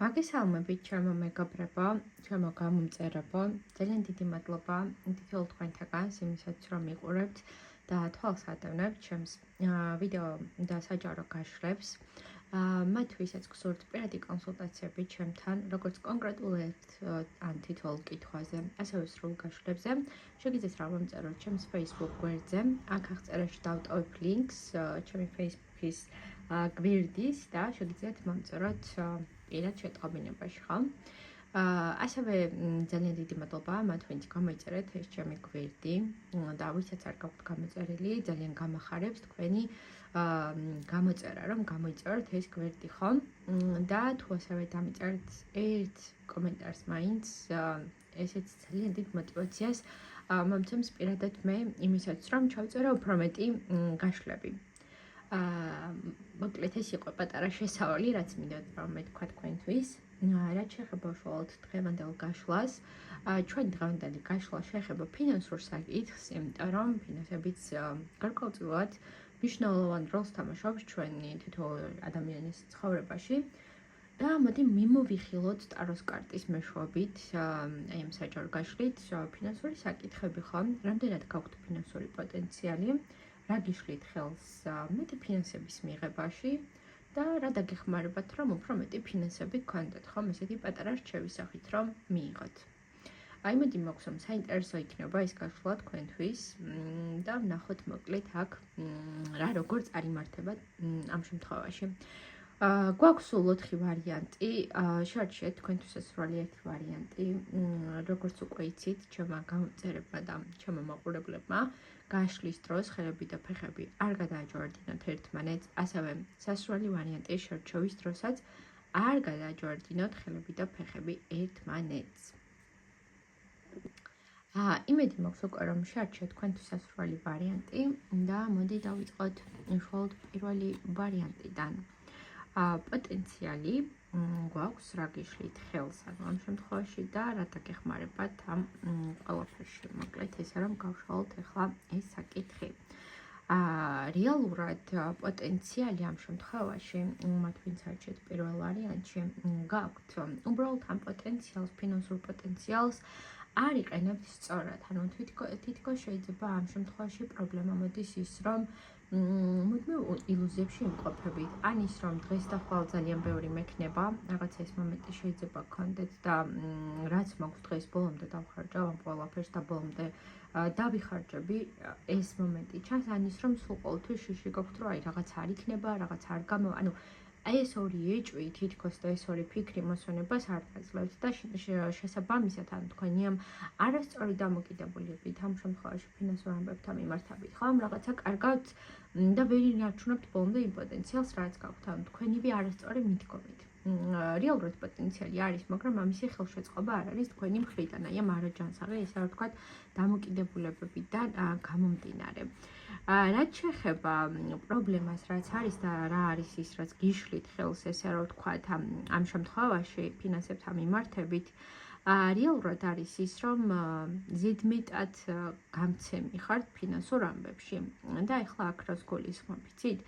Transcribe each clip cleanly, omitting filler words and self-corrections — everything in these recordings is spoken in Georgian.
მოგესალმებით, ჩემო მეგობრებო, ჩემო გამომწერებო. ძალიან დიდი მადლობა თითოეულ თქვენთაგანს იმისაც, რომ მიყურებთ და თვალს ადევნებთ ჩემს ვიდეო და საჯარო გაშლებს. მათ ვისაც გსურთ პირადი კონსულტაციები ჩემთან, როგორც კონკრეტულ ან თითოეულ კითხვაზე, ასევე სრულ გაშლებზე, შეგიძლიათ რა მომწეროთ ჩემს Facebook გვერდზე. აქ აღწერაში დავტოვებ ლინკს ჩემი Facebook-ის გვერდის და შეგიძლიათ მომწეროთ პირად შეტყობინებაში, ხო? ასევე ძალიან დიდი მადლობა მათ, ვინც გამოიწერეთ ეს ჩემი გვერდი და ვისაც არ გაქვთ გამოწერილი, ძალიან გამახარებს თქვენი გამოწერა, რომ გამოიწეროთ ეს გვერდი, ხო? და თუ ასევე დამიწერეთ ერთ კომენტარს მაინც, ესეც ძალიან დიდ мотивაციას მომცემს პირადად მე იმისაც, რომ ჩავწერო უფრო მეტი გაშლები. მოკლედ ეს იყო პატარა შესავალი, რაც მინდა რომ მეთქვა თქვენთვის. რაც შეეხება უშუალოდ დღევანდელ გაშლას, ჩვენი დღევანდელი გაშლა შეეხება ფინანსურ საკითხს, იმიტომ რომ ფინანსებიც გარკვეულწილად მნიშვნელოვან როლს თამაშობს ჩვენი თითოეული ადამიანის ცხოვრებაში. და მოდი მიმოვიხილოთ ტაროს კარტის მეშვეობით, აი ამ საჯარო გაშლით, ფინანსური საკითხები, ხო? რამდენად გაქვთ ფინანსური პოტენციალი? რა გიშლით ხელს მეტი ფინანსების მიღებაში და რა დაგეხმარებათ, რომ უფრო მეტი ფინანსები გქონდეთ, ხომ? ესეთი პატარა რჩევის სახით რომ მიიღოთ. აი მოდი მოგხსოვთ, საინტერესო იქნება ეს გაშლა თქვენთვის და ვნახოთ მოკლედ აქ რა როგორ წარიმართება ამ შემთხვევაში. გვაქვს სულ 4 ვარიანტი, შევარჩიეთ თქვენთვის ესრალი ერთი ვარიანტი, როგორც უკვე იცით, ჩემმა გამომწერებმა და ჩემმა მაყურებლებმა, გაშლის დროს ხელები და ფეხები არ გადააჯვარდინოთ ერთმანეთს, ასევე სასრული ვარიანტი შერჩევის დროსაც არ გადააჯვარდინოთ ხელები და ფეხები ერთმანეთს. იმედი მაქვს უკვე რომ შევარჩიეთ თქვენთვის სასრული ვარიანტი და მოდი დავიწყოთ უშუალოდ პირველი ვარიანტიდან. პოტენციალი გვაქვს რა გიშლით ხელს ამ შემთხვევაში და რა დაგეხმარებათ ამ ყველაფერში. მოკლედ ესე რომ გავშალოთ ახლა ეს საკითხი. რეალურად პოტენციალი ამ შემთხვევაში, მათ ვინც არჩევთ პირველ ვარიანტში, გაქვთ უბრალოდ ამ პოტენციალს, ფინანსურ პოტენციალს არ იყენებთ სწორად. ანუ თითქოს შეიძლება ამ შემთხვევაში პრობლემა მოდის ის, რომ მუდმივ ილუზიებში იმყოფებით. ან ის, რომ დღეს და ხვალ ძალიან ბევრი მექნება, რაღაცა ეს მომენტი შეიძლება გქონდეთ და რაც მაქვს დღეს ბოლომდე დავხარჯავ ამ ყველაფერს და ბოლომდე დავიხარჯები, ეს მომენტი ჩანს. ან ის, რომ სულ ყოველთვის შიში გაქვთ, რომ აი რაღაც არ იქნება, რაღაც არ გამო, ანუ აი ეს ორი ეჭვი თითქოს და ეს ორი ფიქრი მოსვენებას არ გაძლევთ და შესაბამისად ან თქვენი ამ არასწორი დამოკიდებულებით ამ შემთხვევაში ფინანსურ ამბებთან მიმართებით, ხო? რაღაცა კარგავთ და ვერ ინარჩუნებთ ბოლომდე იმ პოტენციალს, რაც გაქვთ, ანუ თქვენივე არასწორი მიდგომით. რეალურად პოტენციალი არის, მაგრამ ამისი ხელშეწყობა არ არის თქვენი მხრიდან, აი ამ არაჯანსაღი, ესე რომ ვთქვათ, დამოკიდებულებებიდან გამომდინარე. რაც შეეხება პრობლემას, რაც არის და რა არის ის, რაც გიშლით ხელს, ესე რომ ვთქვათ, ამ შემთხვევაში ფინანსებთან მიმართებით, რეალურად არის ის, რომ ზედმეტად გამცემი ხართ ფინანსურ ამბებში. და ახლა აქ რას გულისხმობ, იცით?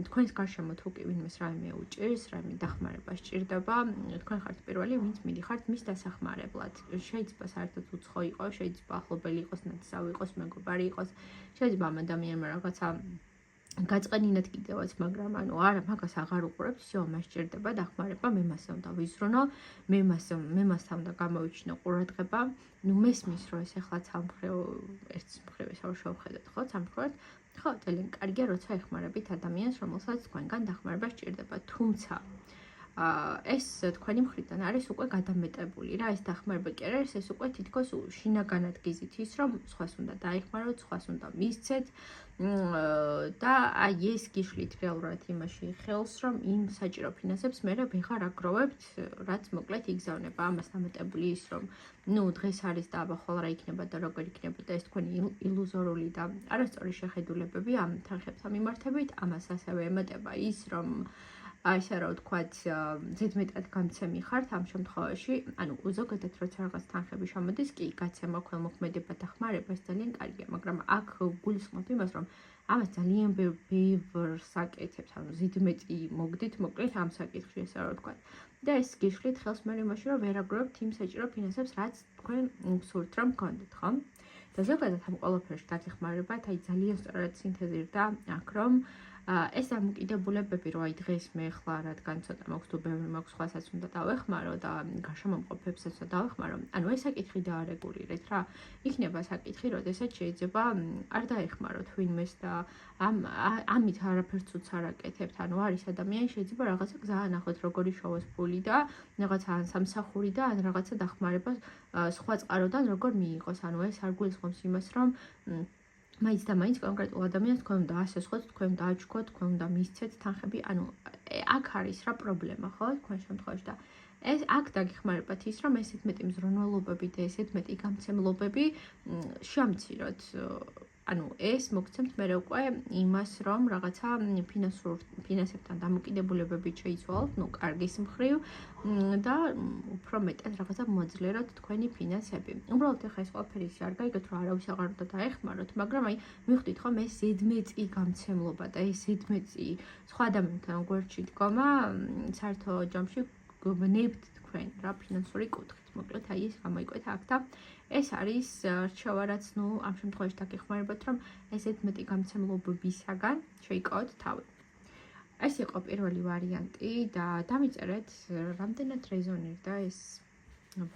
თქვენს გარშემო თუ კი ვინმეს რაიმე უჭირს, რაიმე დახმარება სჭირდება, თქვენ ხართ პირველი, ვინც მიდიხართ მის დასახმარებლად. შეიძლება საერთოდ უცხო იყოს, შეიძლება ახლობელი იყოს, ნათესავი იყოს, მეგობარი იყოს, შეიძლება ამ ადამიანმა რაღაცა გაწყენინათ კიდევაც, მაგრამ ანუ არა, მაგას აღარ უყურებთ, всё, მას სჭირდება დახმარება, მე მასზე უნდა ვიზრუნო, მე მასთან უნდა გამოვიჩინო ყურადღება. ნუ მესმის, რომ ეს ახლა სამხრივ ერთ მხრივ ესაო შევხედოთ, ხო, სამხრივად. ხო, ძალიან კარგია, როცა ეხმარებით ადამიანს, რომელსაც თქვენგან დახმარება სჭირდება, თუმცა ეს თქვენი მხრიდან არის უკვე გადამეტებული რა, ეს დახმარება კი არ არის, ეს უკვე თითქოს შინაგანად გიზით ის, რომ სხვას უნდა დაეხმაროთ, სხვას უნდა მისცეთ და აი ეს გიშლით რეალურად იმაში ხელს, რომ იმ საჭირო ფინანსებს მე ვეღარ აგროვებთ, რაც მოკლედ იგზავნება. ამას დამატებული ის, რომ ნუ დღეს არის და აბა ხოლ რა იქნება და როგორ იქნება და ეს თქვენი ილუზორული და არასწორი შეხედულებები ამ თანხებთან მიმართებით, ამას ასევე ემატება ის, რომ ასე რომ ვთქვათ, ზედმეტად გამცემი ხართ ამ შემთხვევაში, ანუ ზოგადად როცა რაღაც თანხები შემოდის, კი, გაცემა, ქველმოქმედება, დახმარება ეს ძალიან კარგია, მაგრამ აქ გულისხმობ იმას, რომ ამას ძალიან ბევრ საკითხებს, ანუ ზედმეტი მოგდით, მოკლედ ამ საკითხში ესე რა ვთქვა. და ეს გიშლით ხელს მე იმაში, რომ ვერაგროვებთ იმ საჭირო ფინანსებს, რაც თქვენ გსურთ რომ გქონდეთ, ხო? და ზოგადად ამ ყველაფერში დაგეხმარებათ, აი ძალიან სწორად სინთეზირდა აქ, რომ ეს დამოკიდებულებები, რომ აი დღეს მე ხლა რადგან ცოტა მაქვს თუ ბევრი მაქვს, სხვასაც უნდა დავეხმარო და გაშამომყოფებსაც უნდა დავეხმარო. ანუ ეს საკითხი დაარეგულირეთ რა. იქნება საკითხი, როდესაც შეიძლება არ დაეხმაროთ ვინმეს და ამით არაფერს უც არ აკეთებთ. ანუ არის ადამიანი, შეიძლება რაღაცა გზა ანახოთ, როგორი შოვოს ფული და რაღაცა ან სამსახური და ან რაღაცა დახმარება სხვა წყაროდან როგორ მიიღოს. ანუ ეს არ გულისხმობს იმას, რომ მაინც და მაინც კონკრეტულ ადამიანს თქვენ უნდა ასესხოთ, თქვენ უნდა აჩქოთ, თქვენ უნდა მისცეთ თანხები. ანუ აქ არის რა პრობლემა, ხო, თქვენ შემთხვევაში და ეს აქ დაგეხმარებათ ის, რომ ესეთ მეტი მზრუნველობები და ესეთ მეტი გამცემლობები შეამციროთ. ანუ ეს მოგცემთ მე უკვე იმას, რომ რაღაცა ფინანსებთან დამოკიდებულებები შეიცვალოთ, ну, კარგის მხრივ და უფრო მეტად რაღაცა მოძლიეროთ თქვენი ფინანსები. უბრალოდ ახლა ეს ყველაფერი არ გაიგოთ, რომ არავის აღარ უნდა დაეხმაროთ, მაგრამ აი მივხვდით ხომ ეს ზედმეტი გამცემლობა და ეს ზედმეტი სხვა ადამიანთან გვერდში დგომა საერთო ჯამში გვნებთ თქვენ რა ფინანსური კუთხით. მოკლედ აი ეს გამოიკვეთა აქ და ეს არის რჩევა, რაც ნუ ამ შემთხვევაში დაგეხმარებათ, რომ ესეთ მეტი გამცემლობებისაგან შეიკავოთ თავი. ეს იყო პირველი ვარიანტი და დამიწერეთ რამდენად რეზონირდა ეს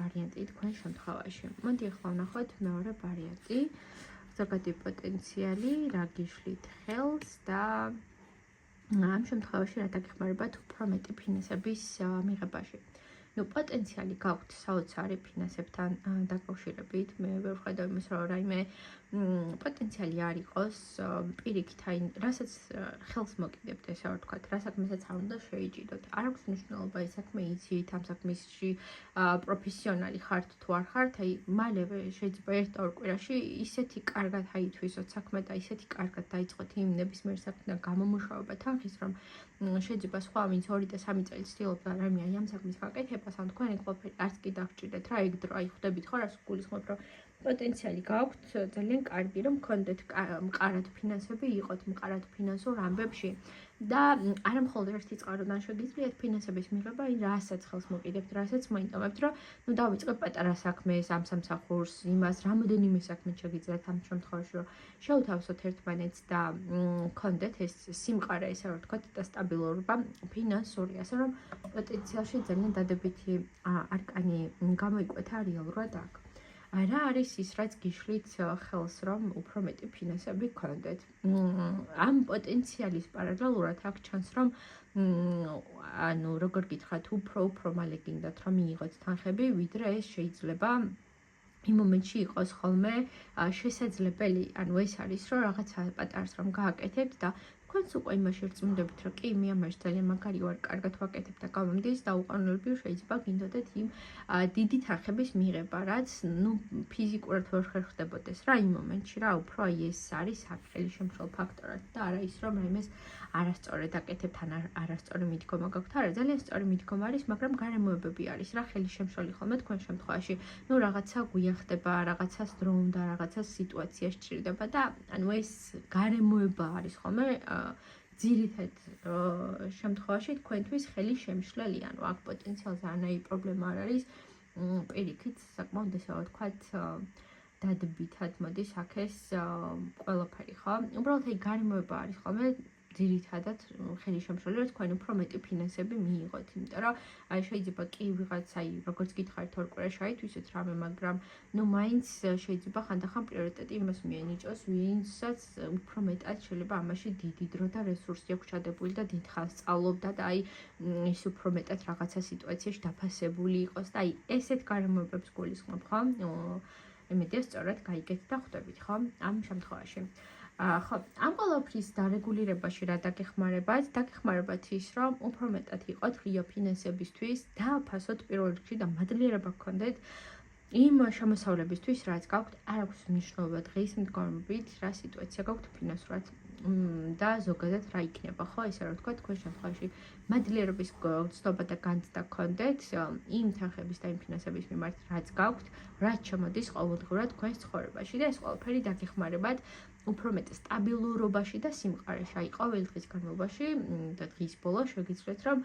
ვარიანტი თქვენ შემთხვევაში. მოდი ახლა ვნახოთ მეორე ვარიანტი. ზოგადი პოტენციალი, რა გიშლით ხელს და ამ შემთხვევაში რა დაგეხმარებათ უფრო მეტი ფინანსების მიღებაში. ну, პოტენციალი გაქვთ საოცარი ფინანსებთან დაკავშირებით. მე ვერ ვხედავ იმას, რომ რაიმე პოტენციალი არ იყოს პირიქით, აი, რასაც ხელს მოკიდებთ, ესე რა ვთქვათ, რა საქმესაც არ უნდა შეიჭიდოთ. არ აქვს მნიშვნელობა ის საქმე იცით, ამ საქმეში პროფესიონალი ხართ თუ არ ხართ, აი, მალევე შეიძლება ერთ-ორ კვირაში ისეთი კარგად აითვისოთ საქმე და ისეთი კარგად დაიწყოთ იმ ნებისმიერ საქმიდან გამომუშავება თანხის, რომ შეიძლება სხვა ვინც 2 და 3 წელი ცდილობდა რაიმე აი ამ საქმის გაკეთებას, ან თქვენ ეგ ყველაფერი არც კი დაგჭირდეთ რა, ეგ დრო აი ხვდებით ხო, რას გულისხმობ, რომ პოტენციალი გაქვთ ძალიან კარგი, რომ გქონდეთ მყარად ფინანსები, იყოთ მყარად ფინანსურ ამბებში და არა მხოლოდ ერთი წყაროდან შეგიძლიათ ფინანსების მიღება, აი რასაც ხელს მოკიდებთ, რასაც მოინდომებთ, რომ ნუ დავიწყებ პატარა საქმეს, ამ სამსახურს, იმას, რამოდენიმე საქმე შეგიძლიათ ამ შემთხვევაში, რომ შევთავსოთ ერთმანეთს და გქონდეთ ეს სიმყარე, ესე რა ვთქვათ, და სტაბილურობა ფინანსური, ასე რომ პოტენციალში ძალიან დადებითი არკანი გამოიკვეთა რეალურად აქ. რა არის ის, რაც გიშლით ხელს, რომ უფრო მეტი ფინანსები გქონდეთ? ამ პოტენციალის პარალელურად აქ ჩანს, რომ ანუ როგორ გითხრათ, უფრო მალე გინდათ, რომ მიიღოთ თანხები, ვიდრე ეს შეიძლება იმ მომენტში იყოს ხოლმე შესაძლებელი. ანუ ეს არის, რომ რაღაცა პატარას რომ გააკეთებთ და თქვენც უკვე იმაში რწმუნდებით, რომ კი, მე ამაში ძალიან მაგარი ვარ, კარგად ვაკეთებ და გამომდის და უყურებლები შეიძლება გინდოდეთ იმ დიდი თანხების მიღება, რაც ნუ ფიზიკურად ვერ ხერხდებოდეს რა იმ მომენტში რა, უფრო აი ეს არის საფრთხელი შემცველ ფაქტორად და არა ის, რომ რაიმეს არასწორად აკეთებთ ან არასწორი მიდგომა გაქვთ. არა, ძალიან სწორი მიდგომა არის, მაგრამ გარემოებები არის რა, ხელი შემშოლი ხოლმე თქვენ შემთხვევაში. ნუ რაღაცა გვიახდება, რაღაცას დრო უნდა, რაღაცას სიტუაცია სჭირდება და ანუ ეს გარემოება არის ხოლმე ძირითად შემთხვევაში თქვენთვის ხელი შემშლელი, ანუ აქ პოტენციალზე არანაირი პრობლემა არ არის. პირიქით, საკმაოდ ესე ვთქვათ, დადებითად მოდის აქ ეს ყველაფერი, ხო? უბრალოდ აი გარემოება არის ხოლმე ძირითადად ხელი შემშლელი, რომ თქვენ უფრო მეტი ფინანსები მიიღოთ, იმიტომ რომ აი შეიძლება კი ვიღაც აი როგორც გითხარით 2 კვირაში აითვისოთ რამე, მაგრამ ნუ მაინც შეიძლება ხანდახან პრიორიტეტი იმას მიენიჭოს, ვინცაც უფრო მეტად შეიძლება ამაში დიდი დრო და რესურსი აქვს ჩადებული და დიდხანს სწავლობდა და აი ის უფრო მეტად რაღაცა სიტუაციაში დაფასებული იყოს და აი ესეთ გარემოებებს გულისხმობ, ხო? იმედია სწორად გაიგეთ და ხვდებით, ხო? ამ შემთხვევაში. ხო, ამ ყველაფრის დარეგულირებაში რა დაგეხმარებათ? დაგეხმარებათ ის, რომ უფრო მეტად იყოთ ღია ფინანსებისთვის, დააფასოთ პირველ რიგში და მადლიერება გქონდეთ იმ შემოსავლებისთვის, რაც გაქვთ, არ აქვს მნიშვნელობა დღის მდგომარეობით, რა სიტუაცია გაქვთ ფინანსურად და ზოგადად რა იქნება, ხო, ესე რა ვთქვა, თქვენ შემთხვევაში მადლიერების გწდობა და განცდა გქონდეთ იმ თანხების და იმ ფინანსების მიმართ, რაც გაქვთ, რაც შემოდის ყოველდღურად თქვენს ცხოვრებაში და ეს ყველაფერი დაგეხმარებათ უფრო მეტ სტაბილურობაში და სიმყარეში. აი, ყოველი დღის განმავლობაში და დღის ბოლოს შეგიძლიათ რომ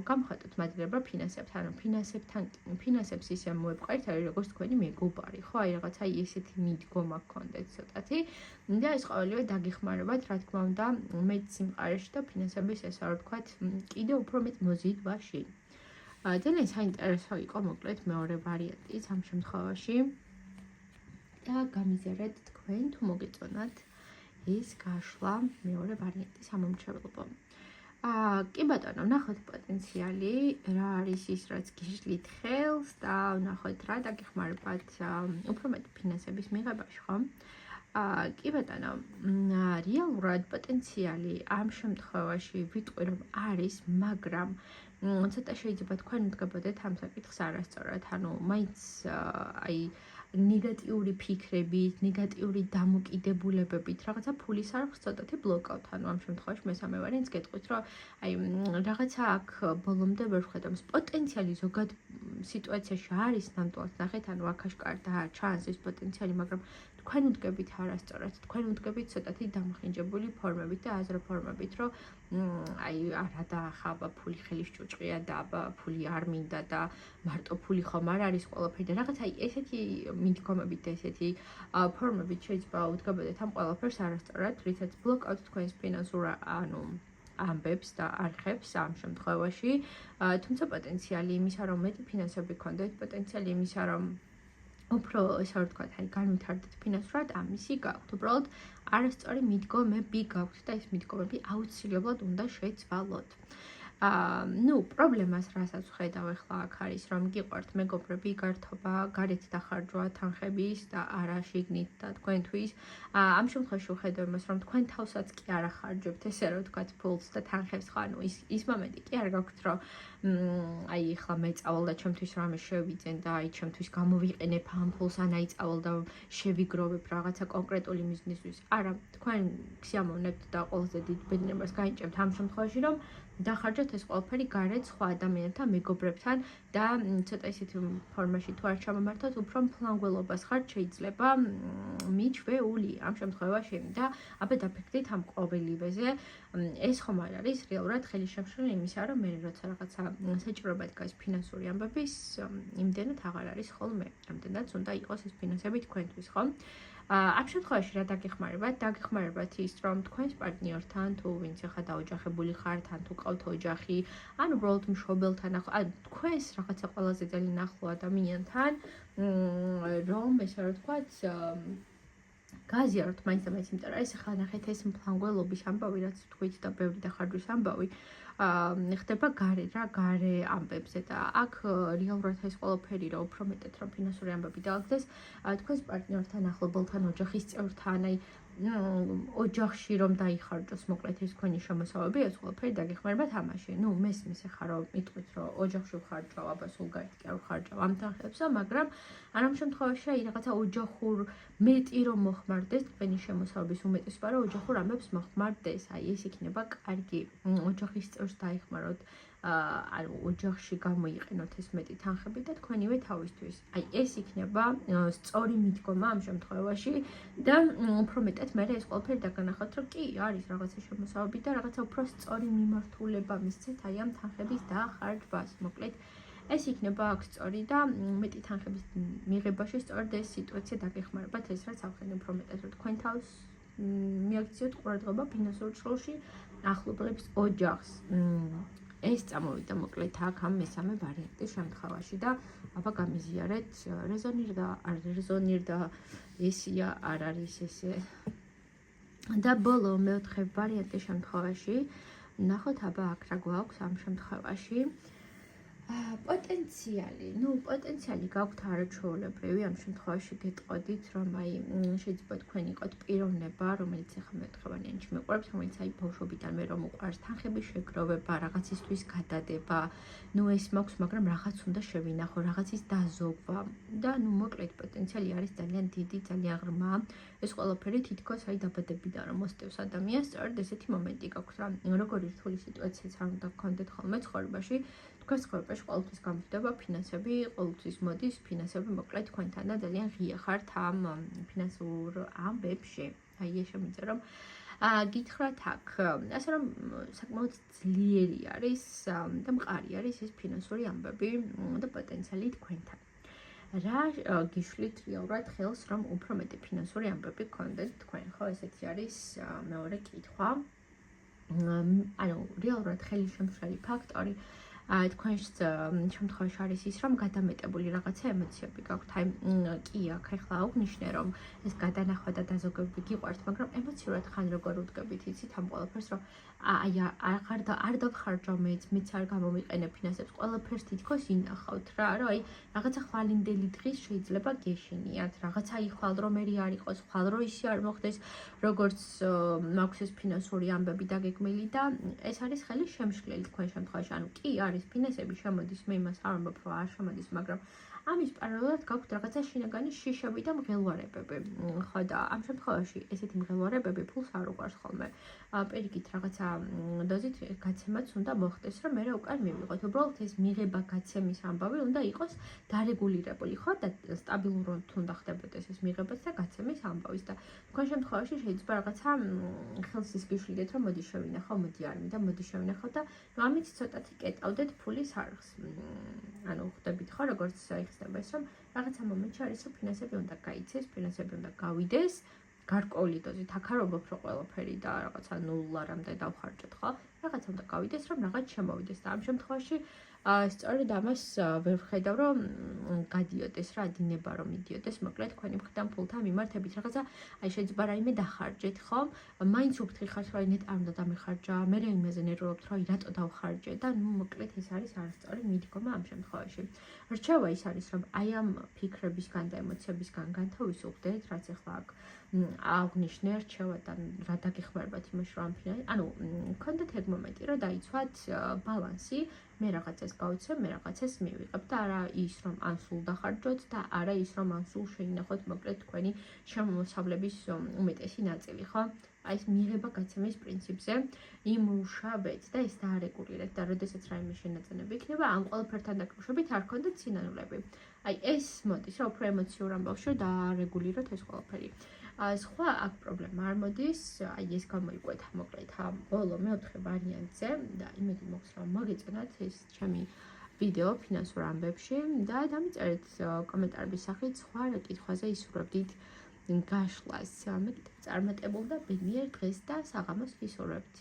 გამხატოთ მადლიერება ფინანსებთან. ანუ ფინანსებს ისე მოეპყრით, არის როგორც თქვენი მეგობარი, ხო? აი, რაღაცა ესეთი მიდგომა გქონდეთ ცოტათი და ეს ყოველივე დაგეხმარებათ, რა თქმა უნდა, მეც სიმყარეში და ფინანსების ესე რა ვთქვათ, კიდევ უფრო მეტ მოზიდვაში. ძალიან საინტერესო იყო მოკლედ მეორე ვარიანტიც ამ შემთხვევაში. და გამიზიარეთ თქვენ თუ მოგეწონათ ეს გაშლა მეორე ვარიანტის ამომრჩეველობა. კი ბატონო, ვნახოთ პოტენციალი, რა არის ის, რაც გიშლით ხელს და ვნახოთ რა დაგეხმარებათ უფრო მეტ ფინანსების მიღებაში, ხო? კი ბატონო, რეალურად პოტენციალი ამ შემთხვევაში ვიტყვი რომ არის, მაგრამ ცოტა შეიძლება თქვენ უდგებოდეთ ამ საკითხს არასწორად, ანუ მაინც აი ნეგატიური ფიქრებით, ნეგატიური დამოკიდებულებებით, რაღაცა ფულის არხს ცოტათი ბლოკავთ. ანუ ამ შემთხვევაში მესამე ვარიანტს გეტყვით, რომ აი რაღაცა აქ ბოლომდე ვერ ვხედავს. პოტენციალი ზოგად სიტუაციაში არის ნამდვილად ნახეთ, ანუ აქ აშკარად ჩანს ეს პოტენციალი, მაგრამ თქვენ უდგებით არასწორად, თქვენ უდგებით ცოტათი დამახინჯებული ფორმებით და აზრო ფორმებით, რომ აი არა და ახლა ფული ხელის ჭუჭყია და აბა ფული არ მინდა და მარტო ფული ხომ არ არის ყველაფერი და რაღაც აი ესეთი მიდგომებით და ესეთი ფორმებით შეიძლება უდგებოდეთ ამ ყველაფერს არასწორად, რითაც ბლოკავთ თქვენს ფინანსურ ანუ ამბებს და არხებს ამ შემთხვევაში, თუმცა პოტენციალი იმისა, რომ მეტი ფინანსები გქონდეთ, პოტენციალი იმისა, რომ უფრო ესე რა ვთქვათ, აი განვითარდეთ ფინანსურად, ამისი გაქვთ. უბრალოდ არასწორი მიდგომები გაქვთ და ეს მიდგომები აუცილებლად უნდა შეცვალოთ. ნუ პრობლემას რასაც ვხედავ ახლა აქ არის, რომ გიყვართ მეგობრები, გართობა, გარეთ დახარჯვა თანხების და არა შიგნით და თქვენთვის. ამ შემთხვევაში ვხედავ იმას, რომ თქვენ თავსაც კი არ ახარჯებთ, ესე რა ვთქვათ, ფულს და თანხებს, ხო, ანუ ის მომენტი კი არ გაქვთ, რომ აი ახლა მეწავალ და ჩემთვის რამე შევიძენ და აი ჩემთვის გამოვიყენებ ამ ფულს, ან აი წავალ და შევიგროვებ რაღაცა კონკრეტული მიზნისთვის. არა, თქვენ სიამოვნებთ და ყველაზე დიდ ბედნიერებას გაინჭებთ ამ შემთხვევაში, რომ დახარჯოთ ეს ყველაფერი გარეთ სხვა ადამიანებთან, მეგობრებთან და ცოტა ისეთი ფორმაში თუ არ ჩამომართოთ, უფრო მფლანგველობას ხართ შეიძლება მიჩვეული ამ შემთხვევაში და აბა დაფიქრდით ამ ყოველივეზე. ეს ხომ არ არის რეალურად ხელისშემშლელი იმისა, რომ მე როცა რაღაცა საჭიროება დგას ფინანსური ამბების, იმდენად აღარ არის ხოლმე. ამდენადაც უნდა იყოს ეს ფინანსები თქვენთვის, ხო? ამ შემთხვევაში რა დაგეხმარებათ? დაგეხმარებათ ის, რომ თქვენს პარტნიორთან თუ ვინც ახლა დაოჯახებული ხართ, ან თუ ყავთ ოჯახი, ან უბრალოდ მშობელთან, ან თქვენს რაღაცა ყველაზე ძალიან ახლო ადამიანთან, რომ ესე რა ვთქვათ, გაზიაროთ მაინც და მაინც, იმიტომ რომ ეს ახლა ნახეთ ეს მფლანგველობის ამბავი, რაც თქვით და ბევრი დახარჯვის ამბავი, ხდება გარე ამბებზე და აქ რეალურად ეს ყველაფერი რა უფრო მეტად რომ ფინანსური ამბები დააგდეს თქვენს პარტნიორთან, ახლობელთან, ოჯახის წევრთან, აი ოჯახში რომ დაიხარჯოს მოკლედ ეს თქვენი შემოსავები, ეს ყველაფერი დაგეხმარებათ ამაში. ნუ მესმის ახლა რომ მიტყვით რომ ოჯახში ვხარჯავ, აბა სულ გარეთ კი არ ვხარჯავ ამ თანხებსა, მაგრამ ამ შემთხვევაში აი რაღაცა ოჯახურ მეტი რომ მოხმარდეს თქვენი შემოსავების უმეტესობა, რომ ოჯახურ ამბებს მოხმარდეს. აი ეს იქნება კარგი. ოჯახის წევრს დაეხმაროთ, ანუ ოჯახში გამოიყენოთ ეს მეტი თანხები და თქვენივე თავისთვის. აი ეს იქნება სწორი მიდგომა ამ შემთხვევაში და უფრო მეტად მე ეს ყველაფერი დაგანახოთ, რომ კი არის რაღაცა შემოსავები და რაღაცა უფრო სწორი მიმართულება მისცეთ აი ამ თანხების დახარჯვას. მოკლედ ეს იქნება აქ სწორი და მეტი თანხების მიღებაში სწორედ ეს სიტუაცია დაგეხმარებათ, ეს რაც ავხსენე უფრო მეტად, რომ თქვენ თავს მიაქციოთ ყურადღება ფინანსურ ჭრილში ახლობლების ოჯახს. ეს წამოვიდა მოკლედ აქ ამ მესამე ვარიანტის შემთხვევაში და აბა გამიზიარეთ რეზონირდა, არ რეზონირდა, ესია, არ არის ესე. და ბოლო მეოთხე ვარიანტის შემთხვევაში ნახოთ აბა აქ რა გვაქვს ამ შემთხვევაში. პოტენციალი, პოტენციალი გაქვთ არაჩვეულებრივი, ამ შემთხვევაში გეტყოდით, რომ აი შეიძლება თქვენ იყოთ პიროვნება, რომელიც ახლა მეოთხე ვარიანტში მეყვარებს, რომელიც აი ბავშვობიდან მე რომ უყვარს თანხების შეგროვება, რაღაცისთვის გადადება, ეს მაქვს, მაგრამ რაღაც უნდა შევინახო, რაღაცის დაზოგვა და მოკლედ პოტენციალი არის ძალიან დიდი, ძალიან ღრმა. ეს ყველაფერი თითქოს აი დაბადებიდან რომ მოსდევს ადამიანს, სწორედ ესეთი მომენტი გაქვთ, რა როგორი რთული სიტუაციაც არ უნდა გქონდეთ ხოლმე ცხოვრებაში. თქვენს ცხოვრებაში ყოველთვის გამწდება ფინანსები, ყოველთვის მოდის ფინანსები, მოკლედ თქვენთან და ძალიან ღია ხართ ამ ფინანსურ ამბებში. აი ეს შემიძლია რომ გითხრათ აქ, ასე რომ საკმაოდ ძლიერი არის და მყარი არის ეს ფინანსური ამბები და პოტენციალი თქვენთან. რა გიშლით რეალურად ხელს, რომ უფრო მეტი ფინანსური ამბები გქონდეთ თქვენ, ხო? ესეთი არის მეორე კითხვა. ანუ რეალურად ხელისშემშლელი ფაქტორი თქვენს შემთხვევაში არის ის, რომ გადამეტებული რაღაცა ემოციები გაქვთ. აი, კი, აქ ახლა აღნიშნე, რომ ეს გადანახვა და დაზოგები გიყვართ, მაგრამ ემოციურად ხან როგორ უდგებით, იცით ამ ყველაფერს, რომ აი არ დავხარჯავ მეც არ გამომიყენებ ფინანსებს, ყველაფერს თითქოს ინახავთ რა, რომ აი რაღაცა ხვალინდელი დღის შეიძლება გეშინიათ, რაღაცა იხვალ რომ ერი არ იყოს, ხვალ რომ ისე არ მოხდეს, როგორც მაქვს ეს ფინანსური ამბები დაგეგმილი და ეს არის ხელის შემშლელი თქვენ შემთხვევაში. ანუ კი არის ფინანსები შემოდის, მე იმას არ ვამბობ, რომ არ შემოდის, მაგრამ ამის პარალელურად გაქვთ რაღაცა შინაგანი შიშები და მღელვარებები. ხო და ამ შემთხვევაში ესეთი მღელვარებები ფულს არ უყარს ხოლმე. პირიქით რაღაცა დოზით გაცემაც უნდა მოხდეს, რომ მე უკან მივიღოთ. უბრალოდ ეს მიღება გაცემის ამბავი უნდა იყოს დარეგულირებული, ხო და სტაბილურად უნდა ხდებოდეს ეს მიღებაც და გაცემის ამბავის და თქვენ შემთხვევაში შეიძლება რაღაცა ხელს ის გიშლიდეთ, რომ მოდი შევინახავ, მოდი არ მინდა, მოდი შევინახავ და ამით ცოტათი კეტავდეთ ფულის არხს. ანუ ხვდებით ხო, როგორც იხსნება ეს, რომ რაღაცა მომენტში არის, რომ ფინანსები უნდა გაიცეს, ფინანსები უნდა გავიდეს, გარკვეული დოზით აქ არ ვამბობ, რომ ყველაფერი და რაღაცა ნულამდე დავხარჯოთ, ხო? რაღაცა უნდა გავიდეს, რომ რაღაც შემოვიდეს და ამ შემთხვევაში სწორედ ამას ვერ ვხედავ, რომ გადიოდეს რა, დინება რომ მიდიოდეს, მოკლედ თქვენი მხრიდან ფულთან მიმართებით რაღაცა, აი შეიძლება რაიმე დახარჯეთ, ხო? მაინც უფთხი ხართ, რომ აი ნეტ არ უნდა დამეხარჯა, მე იმაზე ნერვიობთ, რომ აი რატო დავხარჯე და ნუ მოკლედ ეს არის არასწორი მიდგომა ამ შემთხვევაში. რჩევა ის არის, რომ აი ამ ფიქრებისგან და ემოციებისგან განთავისუფლდეთ, რაც ახლა აქ აღნიშნე რჩევა და რა დაგეხმარებათ იმაში, რომ ანუ გქონდეთ ეგ მომენტი, რომ დაიცვათ ბალანსი, მე რაღაცას გავიცემ, მე რაღაცას მივიღებ და არა ის, რომ ან სულ დახარჯოთ და არა ის, რომ ან სულ შეინახოთ მოკლედ თქვენი შემოსავლების უმეტესი ნაწილი, ხო? აი ეს მიღება გაცემის პრინციპზე იმუშავეთ და ეს დაარეგულირეთ და როდესაც რაიმე შენაძენები იქნება, ამ ყველაფერთან დაკავშირებით არ გქონდეთ სინანულები. აი ეს მოდის, რა უფრო ემოციურ ამბავში დაარეგულიროთ ეს ყველაფერი. სხვა აქ პრობლემა არ მოდის, აი ეს გამოიკვეთა მოკლედ ამ ბოლო მეოთხე ვარიანტზე და იმედი მაქვს, რომ მოგეწონათ ეს ჩემი ვიდეო ფინანსურ ამბებში და დამიწერეთ კომენტარების სახით სხვა რა კითხვაზე ისურვებდით გაშლას. მე კიდევ წარმატებულ და ბედნიერ დღეს და საღამოს გისურვებთ.